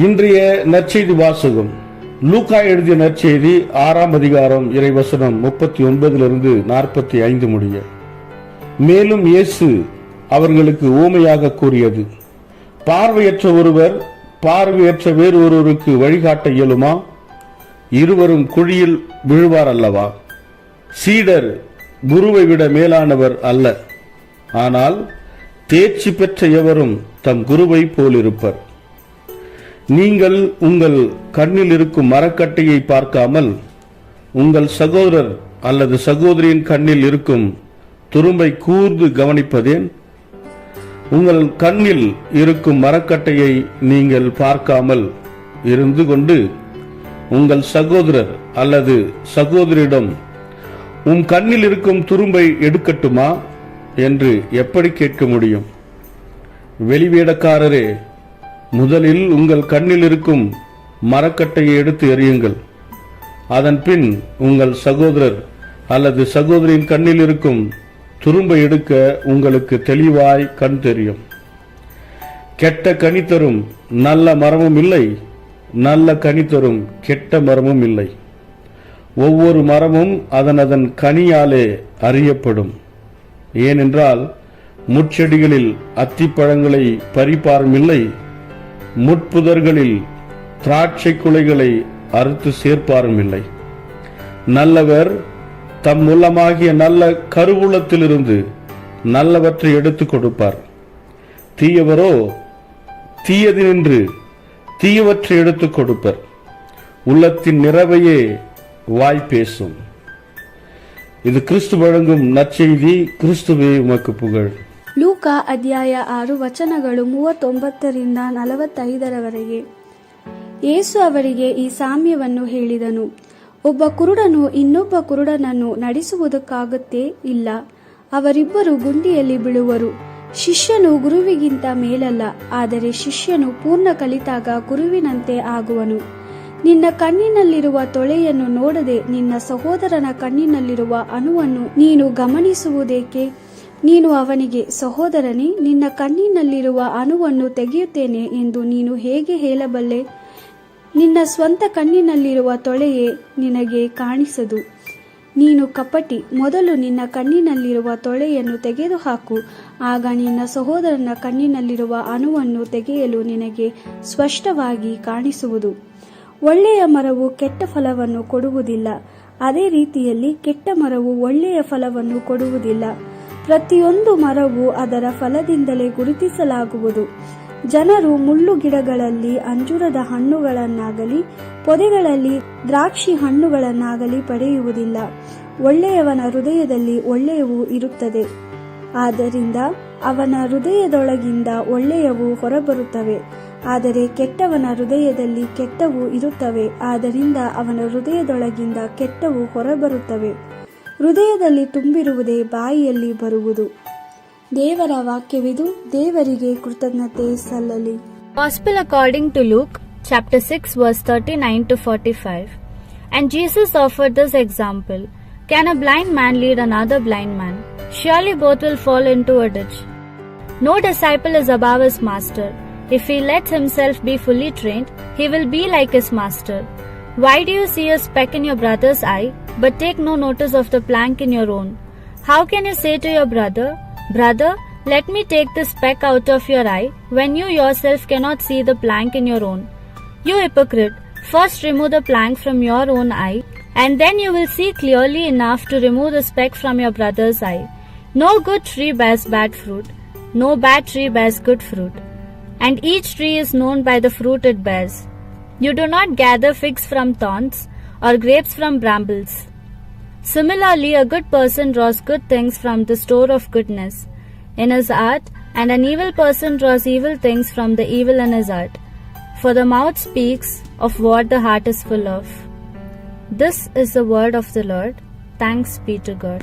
இன்றைய நற்செய்தி வாசகம் லூக்கா எழுதிய நற்செய்தி 6ஆம் அதிகாரம் இறைவசனம் 39 45 முடிய. மேலும் இயேசு அவர்களுக்கு ஊமையாக கூறியது, பார்வையற்ற ஒருவர் பார்வையற்ற வேறு ஒருவருக்கு வழிகாட்ட இயலுமா? இருவரும் குழியில் விழுவார் அல்லவா? சீடர் குருவை விட மேலானவர் அல்ல, ஆனால் தேர்ச்சி பெற்ற எவரும் தம் குருவை போலிருப்பர். நீங்கள் உங்கள் கண்ணில் இருக்கும் மரக்கட்டையை பார்க்காமல் உங்கள் சகோதரர் அல்லது சகோதரியின் கண்ணில் இருக்கும் துரும்பை கூர்ந்து கவனிப்பதேன்? உங்கள் கண்ணில் இருக்கும் மரக்கட்டையை நீங்கள் பார்க்காமல் இருந்து கொண்டு உங்கள் சகோதரர் அல்லது சகோதரியிடம் உன் கண்ணில் இருக்கும் துரும்பை எடுக்கட்டுமா என்று எப்படி கேட்க முடியும்? வெளிவேடக்காரரே, முதலில் உங்கள் கண்ணில் இருக்கும் மரக்கட்டையை எடுத்து எறியுங்கள். அதன் பின் உங்கள் சகோதரர் அல்லது சகோதரியின் கண்ணில் இருக்கும் துரும்பை எடுக்க உங்களுக்கு தெளிவாய் கண் தெரியும். கெட்ட கனி தரும் நல்ல மரமும் இல்லை, நல்ல கனி தரும் கெட்ட மரமும் இல்லை. ஒவ்வொரு மரமும் அதன் கனியாலே அறியப்படும். ஏனென்றால் முட்செடிகளில் அத்திப்பழங்களை பறிப்பாரும் இல்லை, முட்புதர்களில் திராட்சை குலைகளை அறுத்து சேர்ப்பாரும் இல்லை. நல்லவர் தம் உள்ளமாகிய நல்ல கருவூலத்திலிருந்து நல்லவற்றை எடுத்துக் கொடுப்பார். தீயவரோ தீயதினின்று தீயவற்றை எடுத்துக் கொடுப்பர். உள்ளத்தின் நிறைவையே வாய் பேசும். இது கிறிஸ்து வழங்கும் நற்செய்தி. கிறிஸ்துவே உமக்கு புகழ். ಲೂಕಾ ಅಧ್ಯಾಯ 6 ವಚನಗಳು 39 45 ಯೇಸು ಅವರಿಗೆ ಈ ಸಾಮ್ಯವನ್ನು ಹೇಳಿದನು. ಒಬ್ಬ ಕುರುಡನು ಇನ್ನೊಬ್ಬ ಕುರುಡನನ್ನು ನಡೆಸುವುದಕ್ಕಾಗುತ್ತೇ ಇಲ್ಲ. ಅವರಿಬ್ಬರು ಗುಂಡಿಯಲ್ಲಿ ಬೀಳುವರು. ಶಿಷ್ಯನು ಗುರುವಿಗಿಂತ ಮೇಲಲ್ಲ, ಆದರೆ ಶಿಷ್ಯನು ಪೂರ್ಣ ಕಲಿತಾಗ ಗುರುವಿನಂತೆ ಆಗುವನು. ನಿನ್ನ ಕಣ್ಣಿನಲ್ಲಿರುವ ತೊಳೆಯನ್ನು ನೋಡದೆ ನಿನ್ನ ಸಹೋದರನ ಕಣ್ಣಿನಲ್ಲಿರುವ ಅಣುವನ್ನು ನೀನು ಗಮನಿಸುವುದೇಕೆ? ನೀನು ಅವನಿಗೆ, ಸಹೋದರನೇ, ನಿನ್ನ ಕಣ್ಣಿನಲ್ಲಿರುವ ಅಣುವನ್ನು ತೆಗೆಯುತ್ತೇನೆ ಎಂದು ನೀನು ಹೇಗೆ ಹೇಳಬಲ್ಲೆ? ನಿನ್ನ ಸ್ವಂತ ಕಣ್ಣಿನಲ್ಲಿರುವ ತೊಳೆಯೇ ನಿನಗೆ ಕಾಣಿಸದು. ನೀನು ಕಪಟಿ, ಮೊದಲು ನಿನ್ನ ಕಣ್ಣಿನಲ್ಲಿರುವ ತೊಳೆಯನ್ನು ತೆಗೆದುಹಾಕು, ಆಗ ನಿನ್ನ ಸಹೋದರನ ಕಣ್ಣಿನಲ್ಲಿರುವ ಅಣುವನ್ನು ತೆಗೆಯಲು ನಿನಗೆ ಸ್ಪಷ್ಟವಾಗಿ ಕಾಣಿಸುವುದು. ಒಳ್ಳೆಯ ಮರವು ಕೆಟ್ಟ ಫಲವನ್ನು ಕೊಡುವುದಿಲ್ಲ, ಅದೇ ರೀತಿಯಲ್ಲಿ ಕೆಟ್ಟ ಮರವು ಒಳ್ಳೆಯ ಫಲವನ್ನು ಕೊಡುವುದಿಲ್ಲ. ಪ್ರತಿಯೊಂದು ಮರವು ಅದರ ಫಲದಿಂದಲೇ ಗುರುತಿಸಲಾಗುವುದು. ಜನರು ಮುಳ್ಳು ಗಿಡಗಳಲ್ಲಿ ಅಂಜೂರದ ಹಣ್ಣುಗಳನ್ನಾಗಲಿ ಪೊದೆಗಳಲ್ಲಿ ದ್ರಾಕ್ಷಿ ಹಣ್ಣುಗಳನ್ನಾಗಲಿ ಪಡೆಯುವುದಿಲ್ಲ. ಒಳ್ಳೆಯವನ ಹೃದಯದಲ್ಲಿ ಒಳ್ಳೆಯವು ಇರುತ್ತದೆ, ಆದ್ದರಿಂದ ಅವನ ಹೃದಯದೊಳಗಿಂದ ಒಳ್ಳೆಯವು ಹೊರಬರುತ್ತವೆ. ಆದರೆ ಕೆಟ್ಟವನ ಹೃದಯದಲ್ಲಿ ಕೆಟ್ಟವು ಇರುತ್ತವೆ, ಆದ್ದರಿಂದ ಅವನ ಹೃದಯದೊಳಗಿಂದ ಕೆಟ್ಟವು ಹೊರಬರುತ್ತವೆ. ಹೃದಯದಲ್ಲಿ ತುಂಬಿರುವುದೇ ಬಾಯಿಯಲ್ಲಿ ಬರುವುದು. ದೇವರ ವಾಕ್ಯವಿದು. ದೇವರಿಗೆ ಕೃತಜ್ಞತೆ ಸಲ್ಲಲಿ. Gospel according to Luke, chapter 6, verse 39 to 45. And Jesus offered this example. Can a blind man lead another blind man? Surely both will fall into a ditch. No disciple is above his master. If he lets himself be fully trained, he will be like his master. Why do you see a speck in your brother's eye, but take no notice of the plank in your own? How can you say to your brother, Brother, let me take the speck out of your eye, when you yourself cannot see the plank in your own? You hypocrite, first remove the plank from your own eye, and then you will see clearly enough to remove the speck from your brother's eye. No good tree bears bad fruit, no bad tree bears good fruit, and each tree is known by the fruit it bears. You do not gather figs from thorns, or grapes from brambles. Similarly, a good person draws good things from the store of goodness in his heart, and an evil person draws evil things from the evil in his heart. For the mouth speaks of what the heart is full of. This is the word of the Lord. Thanks be to God.